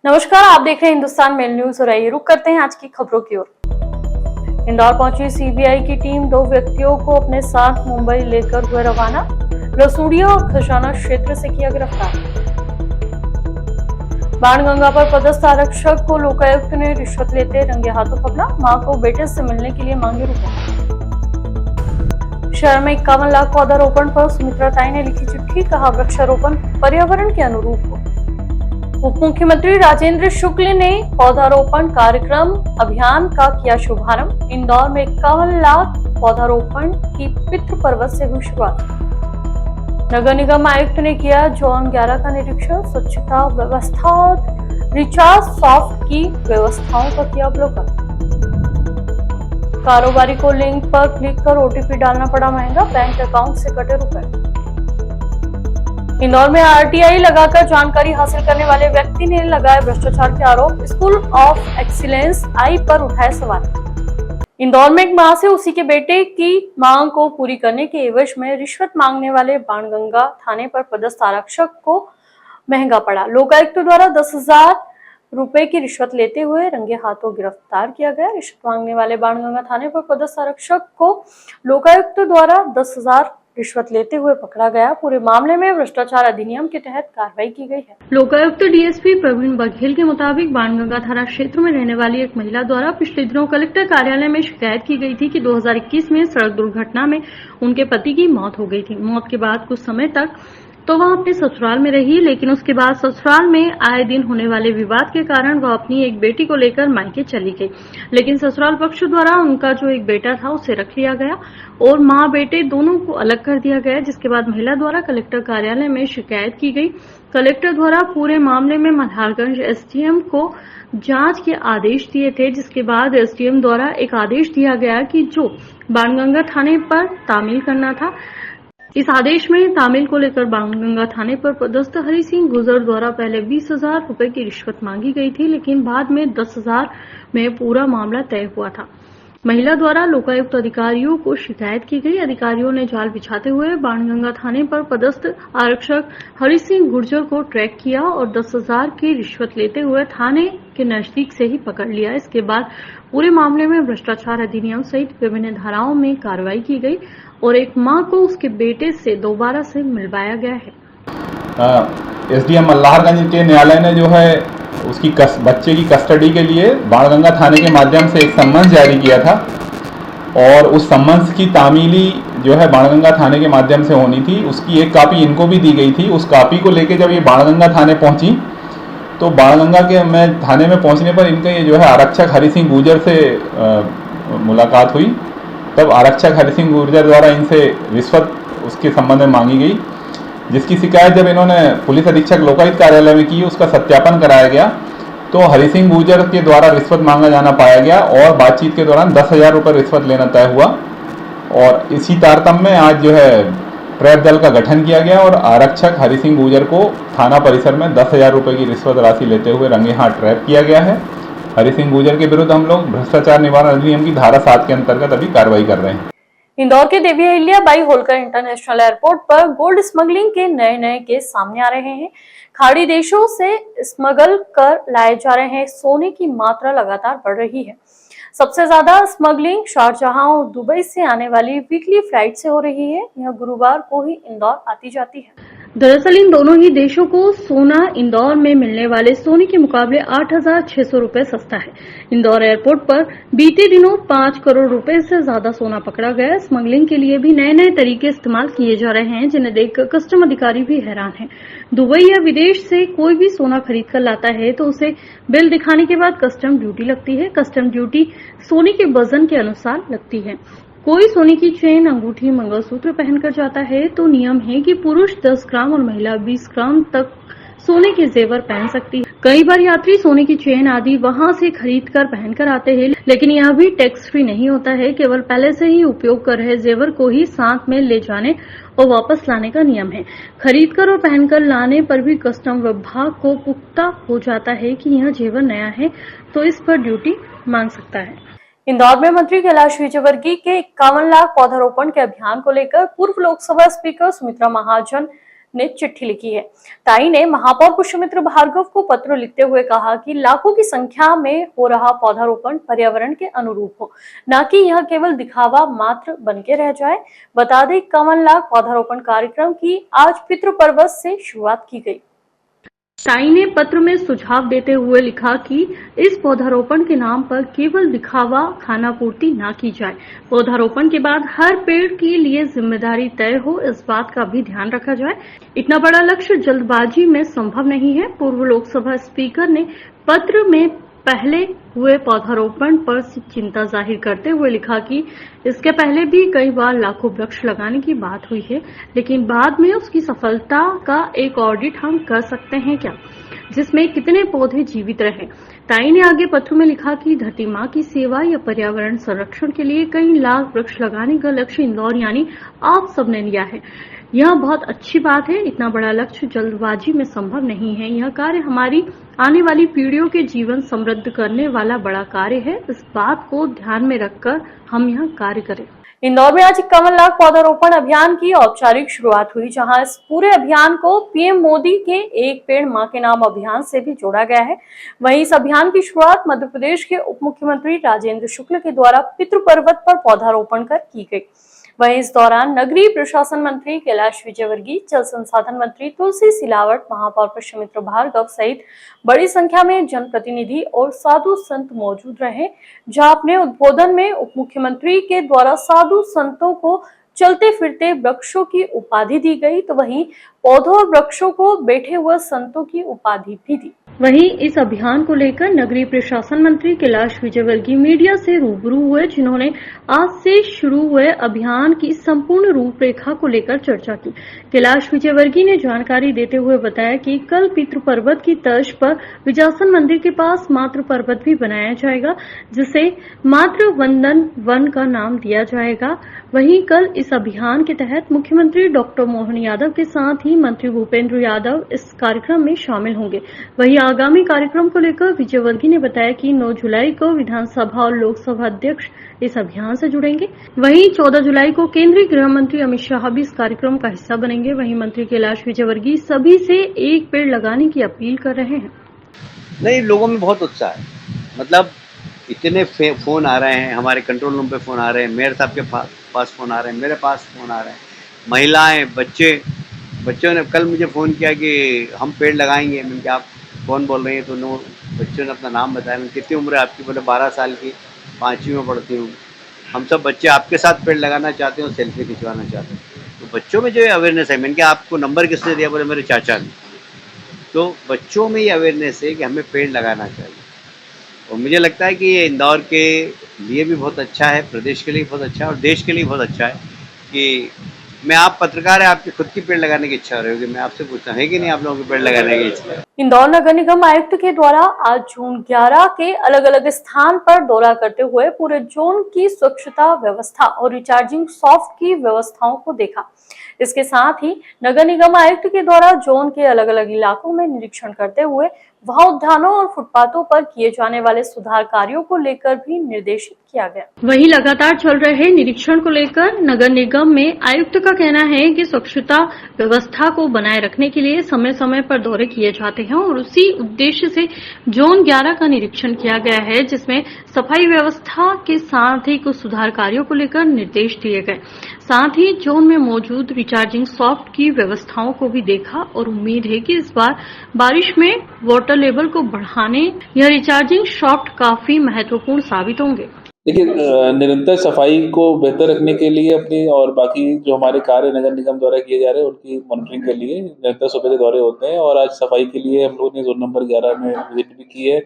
नमस्कार, आप देख रहे हैं हिंदुस्तान मेल न्यूज और आइए रुक करते हैं आज की खबरों की ओर। इंदौर पहुंची सीबीआई की टीम 2 व्यक्तियों को अपने साथ मुंबई लेकर हुए रवाना। लसूड़िया और खजाना क्षेत्र से किया गिरफ्तार। बाणगंगा पर पदस्थ आरक्षक को लोकायुक्त ने रिश्वत लेते रंगे हाथों पकड़ा। मां को बेटे से मिलने के लिए मांगे रुपए। शहर में 51 लाख पौधारोपण पर सुमित्रा ताई ने लिखी चिट्ठी, कहा वृक्षारोपण पर्यावरण के अनुरूप हो। उप मुख्यमंत्री राजेंद्र शुक्ल ने पौधारोपण कार्यक्रम अभियान का किया शुभारंभ। इंदौर में 51 लाख पौधारोपण की पितृ पर्वत से हुई शुरुआत। नगर निगम आयुक्त ने किया जोन 11 का निरीक्षण। स्वच्छता व्यवस्था और रिचार्ज सॉफ्ट की व्यवस्थाओं का किया अवलोकन। कारोबारी को लिंक पर क्लिक कर ओटीपी डालना पड़ा महंगा, बैंक अकाउंट से कटे रुपए। इंदौर में आरटीआई लगाकर जानकारी हासिल करने वाले व्यक्ति ने लगाए भ्रष्टाचार के आरोप। स्कूल ऑफ एक्सीलेंस आई पर उठाए सवाल। इंदौर में एक मां से उसी के बेटे की मांग को पूरी करने के एवज में रिश्वत मांगने वाले बाणगंगा थाने पर पदस्थ आरक्षक को महंगा पड़ा। लोकायुक्त द्वारा 10,000 रुपए की रिश्वत लेते हुए रंगे हाथों गिरफ्तार किया गया। रिश्वत मांगने वाले बाणगंगा थाने पर पदस्थ आरक्षक को लोकायुक्त द्वारा 10,000 रिश्वत लेते हुए पकड़ा गया। पूरे मामले में भ्रष्टाचार अधिनियम के तहत कार्रवाई की गई है। लोकायुक्त डीएसपी प्रवीण बघेल के मुताबिक बाणगंगा थाना क्षेत्र में रहने वाली एक महिला द्वारा पिछले दिनों कलेक्टर कार्यालय में शिकायत की गई थी कि 2021 में सड़क दुर्घटना में उनके पति की मौत हो गई थी। मौत के बाद कुछ समय तक तो वह अपने ससुराल में रही, लेकिन उसके बाद ससुराल में आए दिन होने वाले विवाद के कारण वह अपनी एक बेटी को लेकर मायके चली गई। लेकिन ससुराल पक्ष द्वारा उनका जो एक बेटा था उसे रख लिया गया और मां बेटे दोनों को अलग कर दिया गया, जिसके बाद महिला द्वारा कलेक्टर कार्यालय में शिकायत की गई। कलेक्टर द्वारा पूरे मामले में मल्हारगंज एसडीएम को जांच के आदेश दिए थे, जिसके बाद एसडीएम द्वारा एक आदेश दिया गया कि जो बाणगंगा थाने पर तामील करना था। इस आदेश में तामील को लेकर बाणगंगा थाने पर पदस्थ हरि सिंह गुर्जर द्वारा पहले 20,000 रुपए की रिश्वत मांगी गई थी, लेकिन बाद में 10,000 में पूरा मामला तय हुआ था। महिला द्वारा लोकायुक्त अधिकारियों को शिकायत की गई। अधिकारियों ने जाल बिछाते हुए बाणगंगा थाने पर पदस्थ आरक्षक हरि सिंह गुर्जर को ट्रैक किया और 10,000 की रिश्वत लेते हुए थाने के नजदीक से ही पकड़ लिया। इसके बाद पूरे मामले में भ्रष्टाचार अधिनियम सहित विभिन्न धाराओं में कार्रवाई की गई और एक मां को उसके बेटे से दोबारा से मिलवाया गया है। एसडीएम मल्हारगंज के न्यायालय ने जो है उसकी बच्चे की कस्टडी के लिए बाणगंगा थाने के माध्यम से एक सम्मन जारी किया था और उस सम्मन की तामीली जो है बाणगंगा थाने के माध्यम से होनी थी। उसकी एक कॉपी इनको भी दी गई थी। उस कॉपी को लेकर जब ये बाणगंगा थाने पहुंची तो बाणगंगा के थाने में पहुंचने पर इनका ये जो है आरक्षक हरि सिंह गुर्जर से मुलाकात हुई। तब आरक्षक हरि सिंह गुर्जर द्वारा इनसे रिश्वत उसके संबंध में मांगी गई, जिसकी शिकायत जब इन्होंने पुलिस अधीक्षक लोकायुक्त कार्यालय में की, उसका सत्यापन कराया गया तो हरि सिंह गुर्जर के द्वारा रिश्वत मांगा जाना पाया गया और बातचीत के दौरान 10,000 रुपये रिश्वत लेना तय हुआ। और इसी तारतम्य में आज जो है ट्रैप दल का गठन किया गया और आरक्षक हरि सिंह गुर्जर को थाना परिसर में 10,000 रुपये की रिश्वत राशि लेते हुए रंगे हाथ ट्रैप किया गया है। हरि सिंह गुर्जर के विरुद्ध हम लोग भ्रष्टाचार निवारण अधिनियम की धारा 7 के अंतर्गत अभी कार्रवाई कर रहे हैं। इंदौर के देवी अहिल्याबाई होलकर इंटरनेशनल एयरपोर्ट पर गोल्ड स्मगलिंग के नए केस सामने आ रहे हैं। खाड़ी देशों से स्मगल कर लाए जा रहे हैं सोने की मात्रा लगातार बढ़ रही है। सबसे ज्यादा स्मगलिंग शारजहां और दुबई से आने वाली वीकली फ्लाइट से हो रही है। यह गुरुवार को ही इंदौर आती जाती है। दरअसल इन दोनों ही देशों को सोना इंदौर में मिलने वाले सोने के मुकाबले 8,600 रुपए सस्ता है। इंदौर एयरपोर्ट पर बीते दिनों 5 करोड़ रुपए से ज्यादा सोना पकड़ा गया। स्मगलिंग के लिए भी नए तरीके इस्तेमाल किए जा रहे हैं, जिन्हें देखकर कस्टम अधिकारी भी हैरान हैं। दुबई या विदेश से कोई भी सोना खरीद कर लाता है तो उसे बिल दिखाने के बाद कस्टम ड्यूटी लगती है। कस्टम ड्यूटी सोने के वजन के अनुसार लगती है। कोई सोने की चेन, अंगूठी, मंगलसूत्र पहनकर जाता है तो नियम है कि पुरुष 10 ग्राम और महिला 20 ग्राम तक सोने के जेवर पहन सकती है। कई बार यात्री सोने की चेन आदि वहां से खरीद कर पहनकर आते हैं, लेकिन यह भी टैक्स फ्री नहीं होता है। केवल पहले से ही उपयोग कर रहे जेवर को ही साथ में ले जाने और वापस लाने का नियम है। खरीदकर और पहनकर लाने पर भी कस्टम विभाग को पुख्ता हो जाता है कि यह जेवर नया है तो इस पर ड्यूटी मांग सकता है। इंदौर में मंत्री कैलाश विजयवर्गीय के 51 लाख पौधारोपण के अभियान को लेकर पूर्व लोकसभा स्पीकर सुमित्रा महाजन ने चिट्ठी लिखी है। ताई ने महापौर पुष्यमित्र भार्गव को पत्र लिखते हुए कहा कि लाखों की संख्या में हो रहा पौधारोपण पर्यावरण के अनुरूप हो, न कि यह केवल दिखावा मात्र बन के रह जाए। बता दें, 51 लाख पौधारोपण कार्यक्रम की आज पितृपर्व से शुरुआत की गई। ताई ने पत्र में सुझाव देते हुए लिखा कि इस पौधारोपण के नाम पर केवल दिखावा खानापूर्ति ना की जाए। पौधारोपण के बाद हर पेड़ के लिए जिम्मेदारी तय हो, इस बात का भी ध्यान रखा जाए। इतना बड़ा लक्ष्य जल्दबाजी में संभव नहीं है। पूर्व लोकसभा स्पीकर ने पत्र में पहले हुए पौधारोपण पर चिंता जाहिर करते हुए लिखा कि इसके पहले भी कई बार लाखों वृक्ष लगाने की बात हुई है, लेकिन बाद में उसकी सफलता का एक ऑडिट हम कर सकते हैं क्या, जिसमें कितने पौधे जीवित रहे। ताई ने आगे पत्र में लिखा कि धरती माँ की सेवा या पर्यावरण संरक्षण के लिए कई लाख वृक्ष लगाने का लक्ष्य इंदौर यानी आप सबने लिया है। यह बहुत अच्छी बात है। इतना बड़ा लक्ष्य जल्दबाजी में संभव नहीं है। यह कार्य हमारी आने वाली पीढ़ियों के जीवन समृद्ध करने वाला बड़ा कार्य है। इस बात को ध्यान में रखकर हम यह कार्य करें। इंदौर में आज 51 लाख पौधारोपण अभियान की औपचारिक शुरुआत हुई, जहां इस पूरे अभियान को पीएम मोदी के एक पेड़ मां के नाम अभियान से भी जोड़ा गया है। वहीं इस अभियान की शुरुआत मध्य प्रदेश के उप मुख्यमंत्री राजेंद्र शुक्ल के द्वारा पितृपर्वत पर पौधारोपण कर की गई। वहीं इस दौरान नगरीय प्रशासन मंत्री कैलाश विजयवर्गीय, जल संसाधन मंत्री तुलसी सिलावट, महापौर पुष्यमित्र भार्गव सहित बड़ी संख्या में जनप्रतिनिधि और साधु संत मौजूद रहे। जहां अपने उद्बोधन में उप मुख्यमंत्री के द्वारा साधु संतों को चलते फिरते वृक्षों की उपाधि दी गई, तो वहीं पौधों और वृक्षों को बैठे हुए संतों की उपाधि भी दी। वहीं इस अभियान को लेकर नगरीय प्रशासन मंत्री कैलाश विजयवर्गीय मीडिया से रूबरू हुए, जिन्होंने आज से शुरू हुए अभियान की संपूर्ण रूपरेखा को लेकर चर्चा की। कैलाश विजयवर्गीय ने जानकारी देते हुए बताया कि कल पितृपर्वत की तर्ज पर विजासन मंदिर के पास मातृ पर्वत भी बनाया जाएगा, जिसे मातृ वंदन वन का नाम दिया जाएगा। वहीं कल इस अभियान के तहत मुख्यमंत्री डॉक्टर मोहन यादव के साथ ही मंत्री भूपेंद्र यादव इस कार्यक्रम में शामिल होंगे। वहीं आगामी कार्यक्रम को लेकर विजयवर्गीय ने बताया कि 9 जुलाई को विधानसभा और लोकसभा अध्यक्ष इस अभियान से जुड़ेंगे। वहीं 14 जुलाई को केंद्रीय गृह मंत्री अमित शाह भी इस कार्यक्रम का हिस्सा बनेंगे। वहीं मंत्री कैलाश विजयवर्गीय सभी से एक पेड़ लगाने की अपील कर रहे हैं। नहीं, लोगों में बहुत उत्साह है। मतलब इतने फोन आ रहे हैं, हमारे कंट्रोल रूम पे फोन आ रहे हैं, मेयर साहब के पास फोन आ रहे हैं, मेरे पास फोन आ रहे हैं, महिलाएं, बच्चों ने कल मुझे फ़ोन किया कि हम पेड़ लगाएंगे। मैंने कहा आप कौन बोल रही हैं? तो बच्चों ने अपना नाम बताया। मैंने कितनी उम्र है आपकी? बोले 12 साल की, 5वीं में पढ़ती हूँ। हम सब बच्चे आपके साथ पेड़ लगाना चाहते हैं और सेल्फी खिंचवाना चाहते हैं। तो बच्चों में जो अवेयरनेस है, मैंने कहा आपको नंबर किसने दिया? बोले मेरे चाचा ने। तो बच्चों में ये अवेयरनेस है कि हमें पेड़ लगाना चाहिए, और मुझे लगता है कि ये इंदौर के लिए भी बहुत अच्छा है, प्रदेश के लिए बहुत अच्छा है और देश के लिए बहुत अच्छा है कि मैं, आप पत्रकार है, आपकी खुद की पेड़ लगाने की इच्छा रहेगी। मैं आपसे पूछता हूँ, है कि नहीं आप लोगों की पेड़ लगाने की इच्छा? इंदौर नगर निगम आयुक्त के द्वारा आज जून 11 के अलग अलग स्थान पर दौरा करते हुए पूरे जोन की स्वच्छता व्यवस्था और रिचार्जिंग सॉफ्ट की व्यवस्थाओं को देखा। इसके साथ ही नगर निगम आयुक्त के द्वारा जोन के अलग अलग इलाकों में निरीक्षण करते हुए वहां उद्यानों और फुटपाथों पर किए जाने वाले सुधार कार्यों को लेकर भी निर्देशित किया गया। वहीं लगातार चल रहे निरीक्षण को लेकर नगर निगम में आयुक्त का कहना है कि स्वच्छता व्यवस्था को बनाए रखने के लिए समय समय पर दौरे किए जाते हैं और उसी उद्देश्य से जोन 11 का निरीक्षण किया गया है, जिसमें सफाई व्यवस्था के साथ ही कुछ सुधार कार्यों को लेकर निर्देश दिए गए। साथ ही जोन में मौजूद रिचार्जिंग सॉफ्ट की व्यवस्थाओं को भी देखा और उम्मीद है कि इस बार बारिश में वाटर लेवल को बढ़ाने यह रिचार्जिंग सॉफ्ट काफी महत्वपूर्ण साबित होंगे। देखिए, निरंतर सफाई को बेहतर रखने के लिए अपनी और बाकी जो हमारे कार्य नगर निगम द्वारा किए जा रहे हैं उनकी मॉनिटरिंग के लिए निरंतर सुबह के दौरे होते हैं, और आज सफाई के लिए हम लोगों ने जोन नंबर 11 में विजिट भी की है।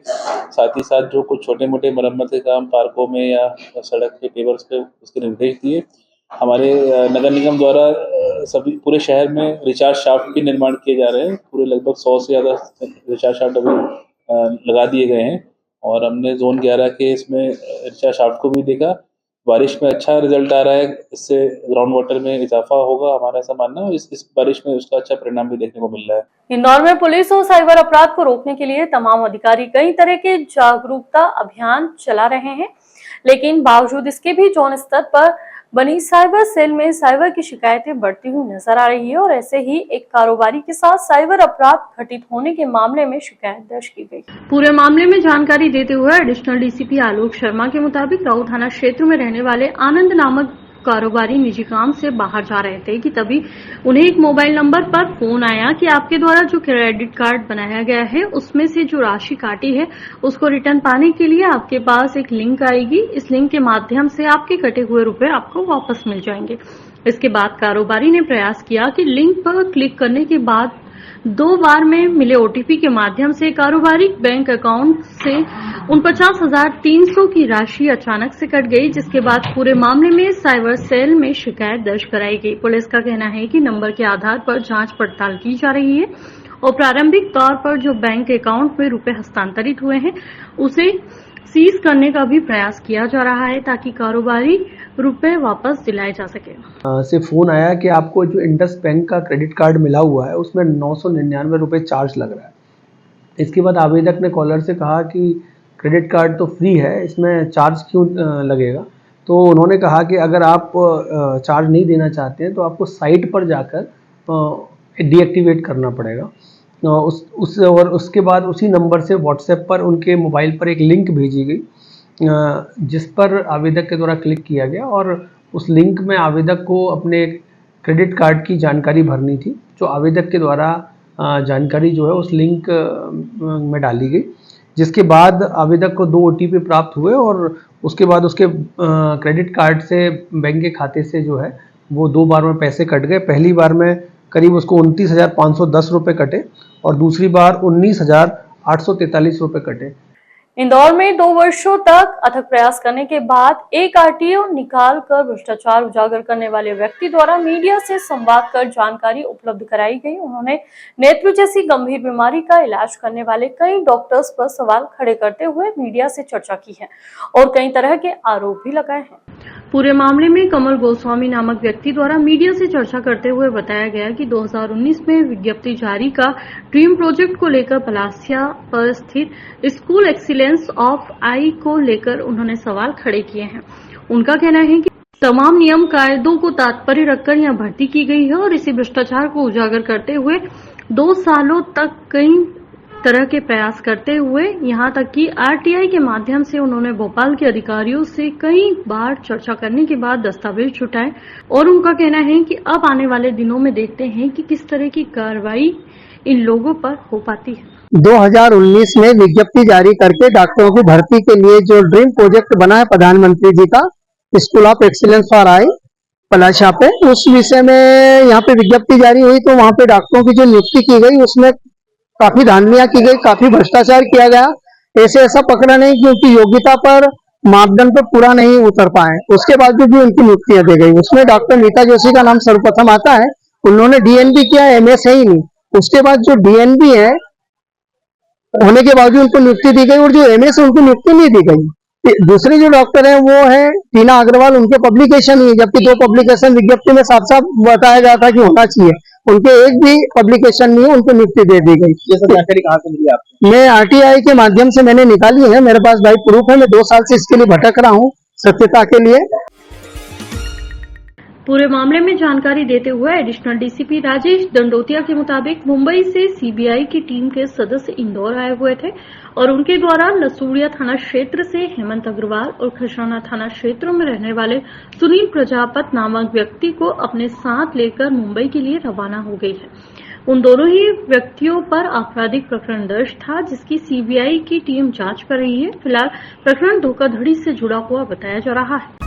साथ ही साथ जो कुछ छोटे मोटे मरम्मत के काम पार्कों में या सड़क के पेवर्स पे उसके निर्देश दिए। हमारे नगर निगम द्वारा सभी पूरे शहर में रिचार्ज शाफ्ट के निर्माण किए जा रहे हैं। पूरे लगभग 100 से ज़्यादा रिचार्ज शाफ्ट अभी लगा दिए गए हैं, और हमने जोन 11 के इसमें रिचार्ज शाफ्ट को भी देखा। बारिश में अच्छा रिजल्ट आ रहा है, इससे ग्राउंड वाटर में इजाफा होगा, हमारा ऐसा मानना है। इस बारिश में उसका अच्छा परिणाम भी देखने को मिल रहा है। इंदौर में पुलिस और साइबर अपराध को रोकने के लिए तमाम अधिकारी कई तरह के जागरूकता अभियान चला रहे हैं, लेकिन बावजूद इसके भी जोन स्तर पर बनी साइबर सेल में साइबर की शिकायतें बढ़ती हुई नजर आ रही है और ऐसे ही एक कारोबारी के साथ साइबर अपराध घटित होने के मामले में शिकायत दर्ज की गई। पूरे मामले में जानकारी देते हुए एडिशनल डीसीपी आलोक शर्मा के मुताबिक राऊ थाना क्षेत्र में रहने वाले आनंद नामक कारोबारी निजी काम से बाहर जा रहे थे कि तभी उन्हें एक मोबाइल नंबर पर फोन आया कि आपके द्वारा जो क्रेडिट कार्ड बनाया गया है उसमें से जो राशि काटी है उसको रिटर्न पाने के लिए आपके पास एक लिंक आएगी। इस लिंक के माध्यम से आपके कटे हुए रुपए आपको वापस मिल जाएंगे। इसके बाद कारोबारी ने प्रयास किया कि लिंक पर क्लिक करने के बाद 2 बार में मिले ओटीपी के माध्यम से कारोबारी बैंक अकाउंट से 49,300 की राशि अचानक से कट गई, जिसके बाद पूरे मामले में साइबर सेल में शिकायत दर्ज कराई गई। पुलिस का कहना है कि नंबर के आधार पर जांच पड़ताल की जा रही है और प्रारंभिक तौर पर जो बैंक अकाउंट में रुपए हस्तांतरित हुए हैं उसे सीज करने का भी प्रयास किया जा रहा है ताकि कारोबारी रुपए वापस दिलाए जा सके। से फ़ोन आया कि आपको जो इंडस बैंक का क्रेडिट कार्ड मिला हुआ है उसमें 999 रुपये चार्ज लग रहा है। इसके बाद आवेदक ने कॉलर से कहा कि क्रेडिट कार्ड तो फ्री है, इसमें चार्ज क्यों लगेगा। तो उन्होंने कहा कि अगर आप चार्ज नहीं देना चाहते हैं तो आपको साइट पर जाकर डीएक्टिवेट करना पड़ेगा। और उसके बाद उसी नंबर से व्हाट्सएप पर उनके मोबाइल पर एक लिंक भेजी गई जिस पर आवेदक के द्वारा क्लिक किया गया और उस लिंक में आवेदक को अपने क्रेडिट कार्ड की जानकारी भरनी थी। जो आवेदक के द्वारा जानकारी जो है उस लिंक में डाली गई, जिसके बाद आवेदक को 2 ओटीपी प्राप्त हुए और उसके बाद उसके क्रेडिट कार्ड से बैंक के खाते से जो है वो 2 बार में पैसे कट गए। पहली बार में करीब उसको 29,510 रुपये कटे और दूसरी बार 19,843 रुपये कटे। इंदौर में 2 वर्षों तक अथक प्रयास करने के बाद एक आरटीओ निकाल कर भ्रष्टाचार उजागर करने वाले व्यक्ति द्वारा मीडिया से संवाद कर जानकारी उपलब्ध कराई गई। उन्होंने नेत्र जैसी गंभीर बीमारी का इलाज करने वाले कई डॉक्टर्स पर सवाल खड़े करते हुए मीडिया से चर्चा की है और कई तरह के आरोप भी लगाए हैं। पूरे मामले में कमल गोस्वामी नामक व्यक्ति द्वारा मीडिया से चर्चा करते हुए बताया गया कि 2019 में विज्ञप्ति जारी का ड्रीम प्रोजेक्ट को लेकर पलासिया पर स्थित स्कूल एक्सीलेंस ऑफ आई को लेकर उन्होंने सवाल खड़े किए हैं। उनका कहना है कि तमाम नियम कायदों को तात्पर्य रखकर यहां भर्ती की गई है और इसी भ्रष्टाचार को उजागर करते हुए 2 सालों तक कई तरह के प्रयास करते हुए यहां तक कि आरटीआई के माध्यम से उन्होंने भोपाल के अधिकारियों से कई बार चर्चा करने के बाद दस्तावेज जुटाए और उनका कहना है कि अब आने वाले दिनों में देखते हैं कि किस तरह की कार्रवाई इन लोगों पर हो पाती है। 2019 में विज्ञप्ति जारी करके डॉक्टरों की भर्ती के लिए जो ड्रीम प्रोजेक्ट बना है प्रधानमंत्री जी का स्कूल ऑफ एक्सीलेंस फॉर आई पलाशा पे, उस विषय में यहाँ पे विज्ञप्ति जारी हुई तो वहाँ पे डॉक्टरों की जो नियुक्ति की गई उसमें काफी धांधलियां की गई, काफी भ्रष्टाचार किया गया। ऐसा पकड़ा नहीं क्योंकि योग्यता पर मापदंड पर पूरा नहीं उतर पाए, उसके बावजूद भी उनकी नियुक्तियां दी गई। उसमें डॉक्टर नीता जोशी का नाम सर्वप्रथम आता है। उन्होंने डीएनबी किया, एमएस है ही नहीं। उसके बाद जो डीएनबी है होने के बावजूद उनको नियुक्ति दी गई और जो एमएस है उनको नियुक्ति नहीं दी गई। दूसरे जो डॉक्टर हैं वो है टीना अग्रवाल, उनके पब्लिकेशन ही, जबकि 2 पब्लिकेशन विज्ञप्ति में साफ साफ बताया गया था कि होना चाहिए, उनके एक भी पब्लिकेशन नहीं है, उनको नियुक्ति दे दी गई। ये सब जानकारी कहाँ से मिली आपको? मैं आरटीआई के माध्यम से मैंने निकाली है, मेरे पास भाई प्रूफ है। मैं 2 साल से इसके लिए भटक रहा हूँ सत्यता के लिए। पूरे मामले में जानकारी देते हुए एडिशनल डीसीपी राजेश दंडोतिया के मुताबिक मुंबई से सीबीआई की टीम के सदस्य इंदौर आए हुए थे और उनके द्वारा लसूड़िया थाना क्षेत्र से हेमंत अग्रवाल और खरसाना थाना क्षेत्रों में रहने वाले सुनील प्रजापत नामक व्यक्ति को अपने साथ लेकर मुंबई के लिए रवाना हो गई है। उन दोनों ही व्यक्तियों पर आपराधिक प्रकरण दर्ज था, जिसकी सीबीआई की टीम जांच कर रही है। फिलहाल प्रकरण धोखाधड़ी से जुड़ा हुआ बताया जा रहा है।